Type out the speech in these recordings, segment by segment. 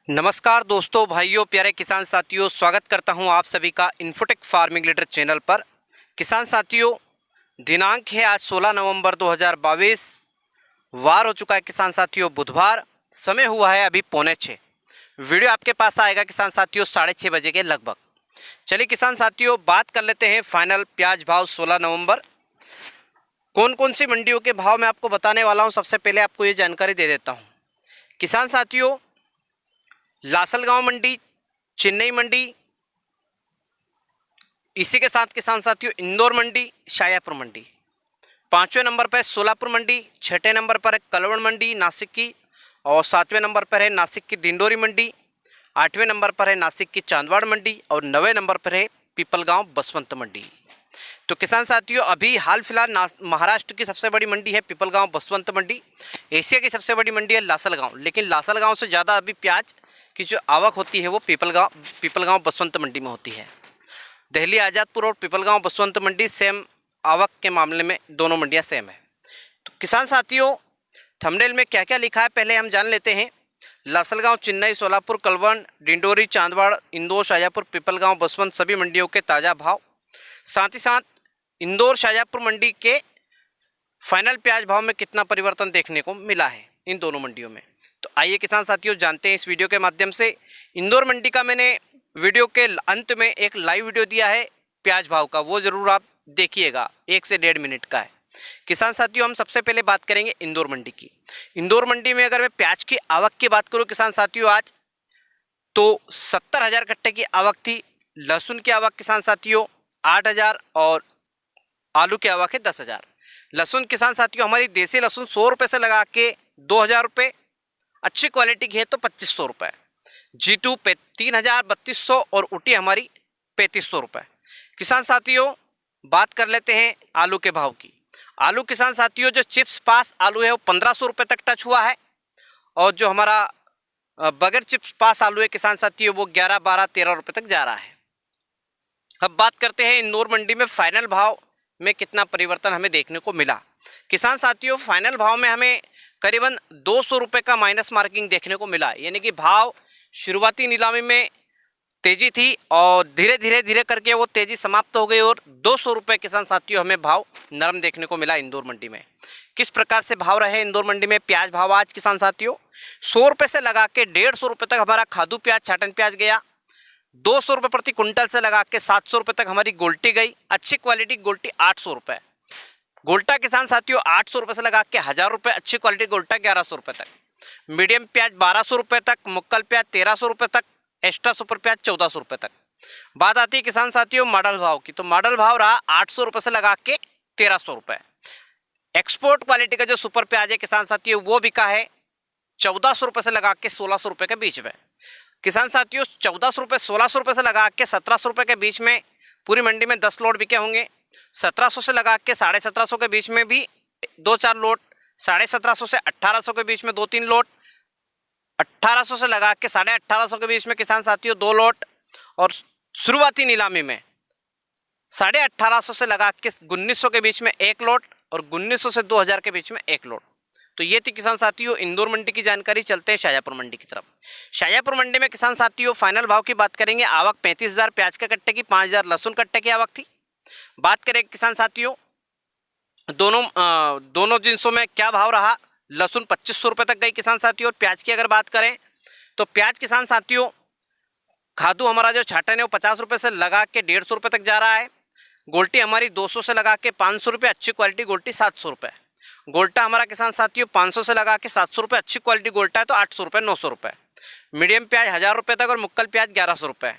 नमस्कार दोस्तों, भाइयों, प्यारे किसान साथियों, स्वागत करता हूं आप सभी का इन्फोटेक फार्मिंग लीडर चैनल पर। किसान साथियों, दिनांक है आज 16 नवंबर 2022। वार हो चुका है किसान साथियों बुधवार। समय हुआ है अभी 5:45। वीडियो आपके पास आएगा किसान साथियों 6:30 बजे के लगभग। चलिए किसान साथियों, बात कर लेते हैं फाइनल प्याज भाव 16 नवंबर। कौन कौन सी मंडियों के भाव मैं आपको बताने वाला हूँ। सबसे पहले आपको ये जानकारी दे देता हूँ किसान साथियों। लासलगांव मंडी, चेन्नई मंडी, इसी के साथ किसान साथियों इंदौर मंडी, शाजापुर मंडी। 5वें नंबर पर सोलापुर मंडी, 6ठे नंबर पर है कलवड़ मंडी नासिक की, और 7वें नंबर पर है नासिक की डिंडोरी मंडी। 8वें नंबर पर है नासिक की चांदवाड़ मंडी, और 9वें नंबर पर है पीपलगांव बसवंत मंडी। तो किसान साथियों, अभी हाल फिलहाल महाराष्ट्र की सबसे बड़ी मंडी है पीपलगांव बसवंत मंडी। एशिया की सबसे बड़ी मंडी है लासलगांव, लेकिन लासलगांव से ज़्यादा अभी प्याज की जो आवक होती है वो पीपलगांव बसवंत मंडी में होती है। दिल्ली आज़ादपुर और पीपलगांव बसवंत मंडी सेम आवक के मामले में दोनों मंडियां सेम है। तो किसान साथियों, थंबनेल में क्या क्या लिखा है पहले हम जान लेते हैं। लासलगांव, चेन्नई, सोलापुर, कलवन, डिंडोरी, चांदवाड़, इंदौर, शाजापुर, पीपलगांव, बसवंत सभी मंडियों के ताज़ा भाव। साथ ही साथ इंदौर, शाजापुर मंडी के फाइनल प्याज भाव में कितना परिवर्तन देखने को मिला है इन दोनों मंडियों में। तो आइए किसान साथियों जानते हैं इस वीडियो के माध्यम से। इंदौर मंडी का मैंने वीडियो के अंत में एक लाइव वीडियो दिया है प्याज भाव का, वो ज़रूर आप देखिएगा, 1 से 1.5 मिनट का है। किसान साथियों, हम सबसे पहले बात करेंगे इंदौर मंडी की। इंदौर मंडी में अगर मैं प्याज की आवक की बात करूँ किसान साथियों, आज तो 70,000 कट्टे की आवक थी। लहसुन की आवक किसान साथियों 8,000, और आलू की आवक है 10,000। लहसुन किसान साथियों, हमारी देसी लहसुन 100 रुपये से लगा के 2,000 रुपये, अच्छी क्वालिटी की है तो 2,500 रुपये। G2 पे 3,000, 3,200, और ऊटी हमारी 3,500 रुपये। किसान साथियों, बात कर लेते हैं आलू के भाव की। आलू किसान साथियों, जो चिप्स पास आलू है वो 1,500 रुपये तक टच हुआ है, और जो हमारा बगैर चिप्स पास आलू है किसान साथियों वो 11, 12, 13 रुपये तक जा रहा है। अब बात करते हैं इंदौर मंडी में फाइनल भाव में कितना परिवर्तन हमें देखने को मिला। किसान साथियों, फाइनल भाव में हमें करीबन 200 रुपये का माइनस मार्किंग देखने को मिला, यानी कि भाव शुरुआती नीलामी में तेजी थी और धीरे धीरे करके वो तेजी समाप्त हो गई, और 200 रुपये किसान साथियों हमें भाव नरम देखने को मिला इंदौर मंडी में। किस प्रकार से भाव रहे इंदौर मंडी में प्याज भाव आज किसान साथियों? 100 रुपये से लगा के 150 रुपये तक हमारा खादू प्याज, छाटन प्याज गया। 200 रुपये प्रति कुंटल से लगा के 700 रुपये तक हमारी गोल्टी गई। अच्छी क्वालिटी गोल्टी 800 रुपये। गोल्टा किसान साथियों 800 रुपये से लगा के 1,000 रुपये, अच्छी क्वालिटी गोल्टा 1,100 रुपये तक। मीडियम प्याज 1,200 रुपये तक, मुक्कल प्याज 1,300 रुपये तक, एक्स्ट्रा सुपर प्याज 1,400 रुपये तक। बात आती है किसान साथियों मॉडल भाव की, तो मॉडल भाव रहा 800 रुपये से लगा के 1,300 रुपये। एक्सपोर्ट क्वालिटी का जो सुपर प्याज है किसान साथियों वो बिका है 1,400 रुपये से लगा के 1,600 रुपये के बीच में। किसान साथियों, 1,400 रुपये, 1,600 रुपये से लगा के 1,700 रुपये के बीच में पूरी मंडी में 10 लोड बिके होंगे। 1,700 से लगा के 1,750 के बीच में भी 2-4 लोड, 1,750 से 1,800 के बीच में 2-3 लोड, 1,800 से लगा के 1,850 के बीच में किसान साथियों 2 लोड, और शुरुआती नीलामी में 1,850 से लगा के 1,900 के बीच में 1 लोड, और 1,900 से 2,000 के बीच में 1 लोड। तो ये थी किसान साथियों इंदौर मंडी की जानकारी। चलते हैं शाजापुर मंडी की तरफ। शाजापुर मंडी में किसान साथियों फाइनल भाव की बात करेंगे। आवक 35,000 प्याज के कट्टे की, 5,000 लहसुन कट्टे की आवक थी। बात करें किसान साथियों दोनों जिन्सों में क्या भाव रहा। लहसुन 2,500 रुपये तक गई किसान साथियों। और प्याज की अगर बात करें तो प्याज किसान साथियों खादू हमारा जो छाटन है वो 50 रुपये से लगा के 150 रुपये तक जा रहा है। गोल्टी हमारी 200 से लगा के 500 रुपये, अच्छी क्वालिटी गोल्टी 700 रुपये। गोल्टा हमारा किसान साथियों 500 से लगा के 700 रुपये, अच्छी क्वालिटी गोल्टा है तो 800 रुपये, 900 रुपये। मीडियम प्याज 1,000 रुपये तक, और मुक्कल प्याज 1,100 रुपये।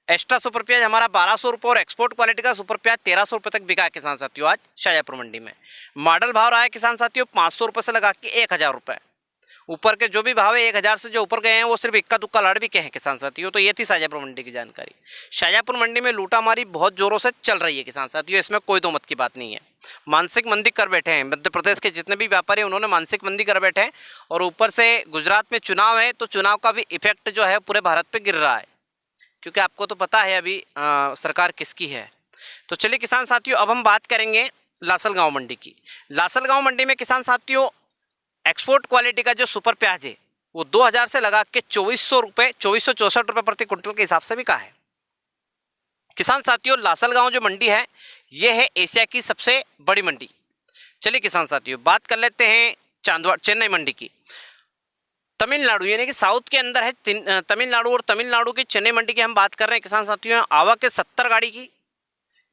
एक्स्ट्रा सुपर प्याज हमारा 1,200 रुपये, और एक्सपोर्ट क्वालिटी का सुपर प्याज 1,300 रुपये तक बिका है किसान साथियों आज शाजापुर मंडी में। मॉडल भाव रहा है किसान साथियों 500 रुपये से लगा के 1,000 रुपये। ऊपर के जो भी भाव है 1,000 से जो ऊपर गए हैं वो सिर्फ इक्का दुक्का लड़ भी के हैं किसान साथियों। तो ये थी शाजापुर मंडी की जानकारी। शाजापुर मंडी में लूटामारी बहुत जोरों से चल रही है किसान साथियों, इसमें कोई दो मत की बात नहीं है। मानसिक मंदी कर बैठे हैं मध्य प्रदेश के जितने भी व्यापारी उन्होंने मानसिक मंदी कर बैठे हैं, और ऊपर से गुजरात में चुनाव है तो चुनाव का भी इफेक्ट जो है पूरे भारत पर गिर रहा है, क्योंकि आपको तो पता है अभी सरकार किसकी है। तो चलिए किसान साथियों, अब हम बात करेंगे लासलगांव मंडी की। लासलगांव मंडी में किसान साथियों एक्सपोर्ट क्वालिटी का जो सुपर प्याज है वो 2000 से लगा के 2400 रुपये 2464 रुपये प्रति क्विंटल के हिसाब से बिका है। किसान साथियों, लासलगांव जो मंडी है ये है एशिया की सबसे बड़ी मंडी। चलिए किसान साथियों, बात कर लेते हैं चेन्नई मंडी की। तमिलनाडु यानी कि साउथ के अंदर है तमिलनाडु, और तमिलनाडु की चेन्नई मंडी की हम बात कर रहे हैं किसान साथियों। आवक है 70 गाड़ी की।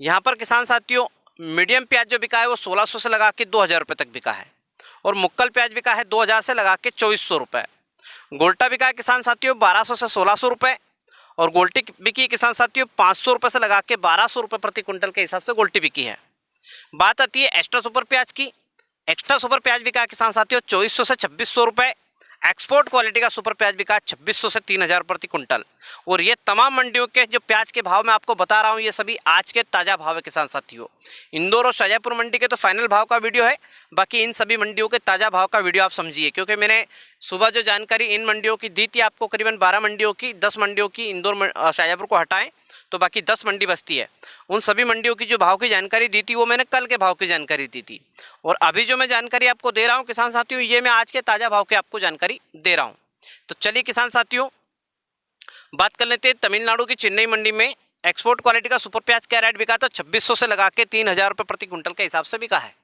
यहाँ पर किसान साथियों मीडियम प्याज जो बिका है वो 1600 से लगा के 2000 रुपये तक बिका है, और मुक्कल प्याज बिका है 2000 से लगा के 2400 रुपये। गोल्टा बिका है किसान साथियों 1200 से 1600 रुपये, और गोल्टी बिकी किसान साथियों 500 रुपये से लगा के 1200 रुपये प्रति क्विंटल के हिसाब से गोल्टी बिकी है। बात आती है एक्स्ट्रा सुपर प्याज की। एक्स्ट्रा सुपर प्याज बिका है किसान साथियों 2400 से 2600 रुपये। एक्सपोर्ट क्वालिटी का सुपर प्याज बिका 2600 से 3000 प्रति क्विंटल। और ये तमाम मंडियों के जो प्याज के भाव मैं आपको बता रहा हूँ ये सभी आज के ताज़ा भाव है किसान साथियों। इंदौर और शाजापुर मंडी के तो फाइनल भाव का वीडियो है, बाकी इन सभी मंडियों के ताज़ा भाव का वीडियो आप समझिए, क्योंकि मैंने सुबह जो जानकारी इन मंडियों की दी थी आपको, करीबन 12 मंडियों की, 10 मंडियों की इंदौर शाजापुर को हटाएं तो बाकी 10 मंडी बचती है। उन सभी मंडियों की जो भाव की जानकारी दी थी वो मैंने कल के भाव की जानकारी दी थी, और अभी जो मैं जानकारी आपको दे रहा हूँ किसान साथियों ये मैं आज के ताज़ा भाव के आपको जानकारी दे रहा हूँ। तो चलिए किसान साथियों बात कर लेते हैं तमिलनाडु की चेन्नई मंडी में एक्सपोर्ट क्वालिटी का सुपर प्याज क्या रेट बिका, तो 2600 से लगा के 3000 रुपये प्रति क्विंटल के हिसाब से बिका है।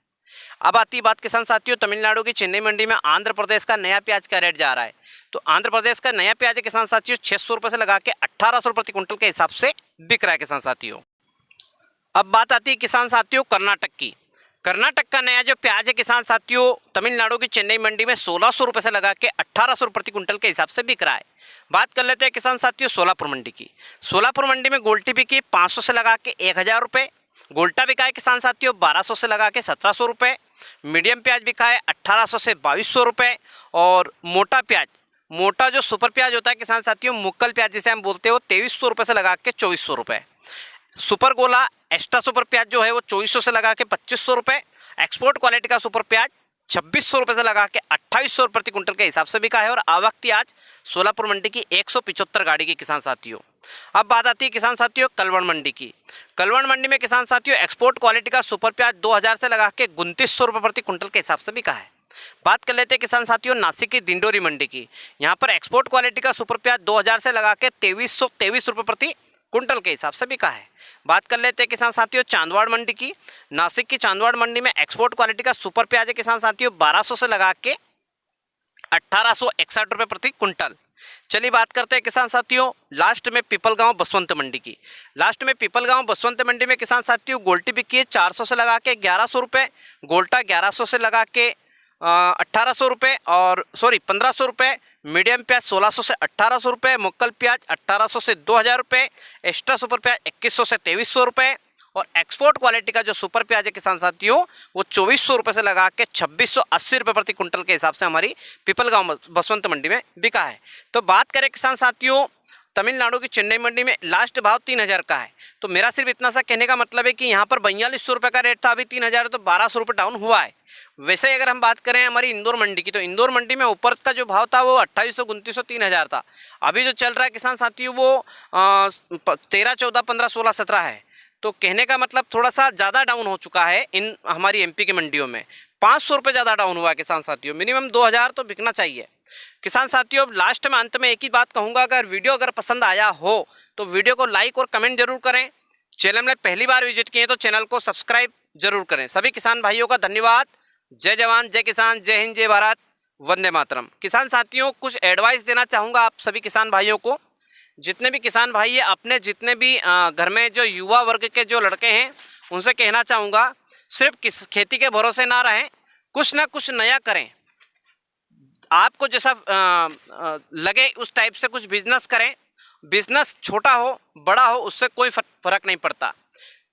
अब आती बात किसान साथियों तमिलनाडु की चेन्नई मंडी में आंध्र प्रदेश का नया प्याज का रेट जा रहा है। तो आंध्र प्रदेश का नया प्याज है किसान साथियों 600 रुपये से लगा के 1800 रुपये प्रति क्विंटल के हिसाब से बिक रहा है किसान साथियों। अब बात आती है किसान साथियों कर्नाटक की। कर्नाटक का नया जो प्याज है किसान साथियों तमिलनाडु की चेन्नई मंडी में 1600 रुपये से लगा के 1800 रुपये प्रति क्विंटल के हिसाब से बिक रहा है। बात कर लेते हैं किसान साथियों सोलापुर मंडी की। सोलापुर मंडी में गोल्टी बिकी 500 से लगा के 1000 रुपये। गोल्टा बिका है किसान साथियों 1200 से लगा के 1700 रुपये। मीडियम प्याज बिका है 1800 से 2200 रुपये। और मोटा प्याज, मोटा जो सुपर प्याज होता है किसान साथियों मुक्कल प्याज जिसे हम बोलते हो 2300 रुपये से लगा के 2400 रुपये। सुपर गोला एक्स्ट्रा सुपर प्याज जो है वो 2400 से लगा के 2500 रुपये। एक्सपोर्ट क्वालिटी का सुपर प्याज 2600 रुपये से लगा के 2800 प्रति क्विंटल के हिसाब से बिका है। और आवक थी आज सोलापुर मंडी की 175 गाड़ी की किसान साथियों। अब बात आती है किसान साथियों कलवड़ मंडी की। कलवड़ मंडी में किसान साथियों एक्सपोर्ट क्वालिटी का सुपर प्याज 2000 से लगा के 2900 रुपये प्रति क्विंटल के हिसाब से बिका है। बात कर लेते हैं किसान साथियों नासिक की दिंडोरी मंडी की। यहाँ पर एक्सपोर्ट क्वालिटी का सुपर प्याज 2000 से लगा के 2323 रुपये प्रति क्विंटल के हिसाब से बिका है। बात कर लेते हैं किसान साथियों चांदवाड़ मंडी की। नासिक की चांदवाड़ मंडी में एक्सपोर्ट क्वालिटी का सुपर प्याज है किसान साथियों 1200 से लगा के 1861 रुपये प्रति क्विंटल। चलिए बात करते हैं किसान साथियों लास्ट में पीपलगांव बसवंत मंडी की। लास्ट में पीपलगांव बसवंत मंडी में किसान साथियों गोल्टी बिकी है 400 से लगा के 1100 रुपये। गोल्टा 1100 से लगा के 1800 रुपये और 1500 रुपये। मीडियम प्याज 1600 से 1800 रुपये। मुक्कल प्याज 1800 से 2000 रुपये। एक्स्ट्रा सुपर प्याज 2100 से 2300 रुपये। और एक्सपोर्ट क्वालिटी का जो सुपर प्याज है किसान साथियों वो 2400 रुपये से लगा के 2680 रुपये प्रति क्विंटल के हिसाब से हमारी पीपलगांव बसवंत मंडी में बिका है। तो बात करें किसान साथियों तमिलनाडु की चेन्नई मंडी में लास्ट भाव 3000 का है। तो मेरा सिर्फ इतना सा कहने का मतलब है कि यहाँ पर 4200 रुपये का रेट था, अभी 3000 तो 1200 रुपये डाउन हुआ है। वैसे ही अगर हम बात करें हमारी इंदौर मंडी की तो इंदौर मंडी में ऊपर का जो भाव था वो 2800 2900 3000 था। अभी जो चल रहा है किसान साथियों वो 13 14 15 16 17 है। तो कहने का मतलब थोड़ा सा ज़्यादा डाउन हो चुका है इन हमारी एमपी की मंडियों में। 500 रुपये ज़्यादा डाउन हुआ है किसान साथियों। मिनिमम 2000 तो बिकना चाहिए किसान साथियों। लास्ट में अंत में एक ही बात कहूँगा, अगर वीडियो पसंद आया हो तो वीडियो को लाइक और कमेंट जरूर करें। चैनल में पहली बार विजिट किए तो चैनल को सब्सक्राइब जरूर करें। सभी किसान भाइयों का धन्यवाद। जय जवान जय किसान, जय हिंद जय भारत, वंदे मातरम। किसान साथियों कुछ एडवाइस देना चाहूँगा आप सभी किसान भाइयों को। जितने भी किसान भाई है अपने जितने भी घर में जो युवा वर्ग के जो लड़के हैं उनसे कहना चाहूँगा सिर्फ खेती के भरोसे ना रहें, कुछ ना कुछ नया करें। आपको जैसा लगे उस टाइप से कुछ बिजनेस करें। बिजनेस छोटा हो बड़ा हो उससे कोई फर्क नहीं पड़ता,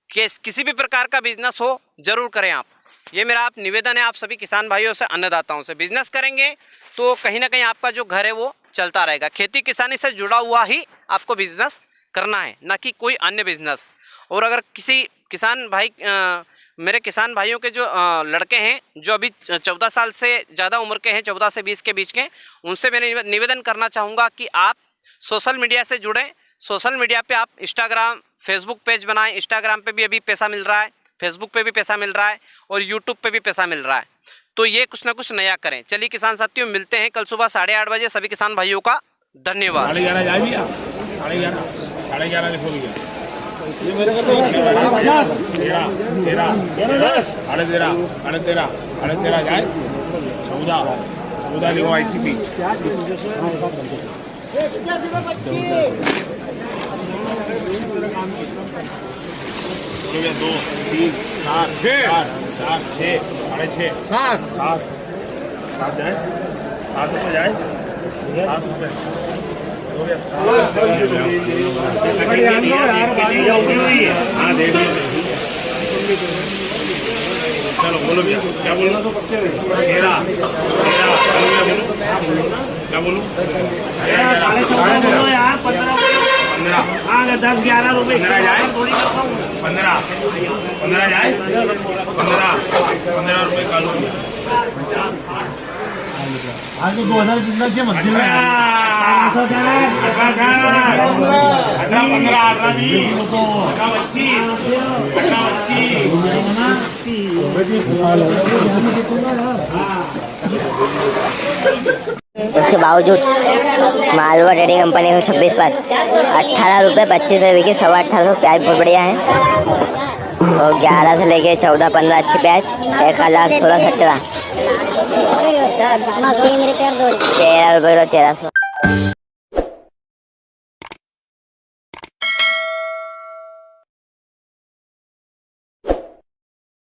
किसी भी प्रकार का बिजनेस हो जरूर करें आप। ये मेरा आप निवेदन है आप सभी किसान भाइयों से, अन्नदाताओं से। बिजनेस करेंगे तो कहीं ना कहीं आपका जो घर है वो चलता रहेगा। खेती किसानी से जुड़ा हुआ ही आपको बिजनेस करना है, ना कि कोई अन्य बिजनेस। और अगर किसी किसान भाई मेरे किसान भाइयों के जो लड़के हैं जो अभी 14 साल से ज़्यादा उम्र के हैं, 14 से 20 के बीच के, उनसे मैं निवेदन करना चाहूँगा कि आप सोशल मीडिया से जुड़ें। सोशल मीडिया पे आप इंस्टाग्राम फेसबुक पेज बनाएं। इंस्टाग्राम पे भी अभी पैसा मिल रहा है, फेसबुक पे भी पैसा मिल रहा है और यूट्यूब पे भी पैसा मिल रहा है। तो ये कुछ ना कुछ नया करें। चलिए किसान साथियों, मिलते हैं कल सुबह 8:30 बजे। सभी किसान भाइयों का धन्यवाद। 11:30 जाए भैया, 11:30 लिखो भैया। ये मेरे को तो 13 जाए। 14 लिखो ICP। 2 3 4 6 6 7 जाए। 7 रुपये जाए। 7 रुपये हाँ दे दिए। चलो बोलो भैया, क्या बोलो? 13 क्या बोलूँ? 15 10 11 रुपये 15 जाए। 15 जाए। 15 रुपये का लो। आज तो 2000 जितना के मध्य में 18 उसके बावजूद मालवा ट्रेडिंग कंपनी को 26 पर 18 रुपये 25 रुपये बिके। 18.5 प्याज बहुत बढ़िया है। और 11 से लेके 14 15 अच्छी प्याज। 1,16 17 13 रुपये किलो 1300।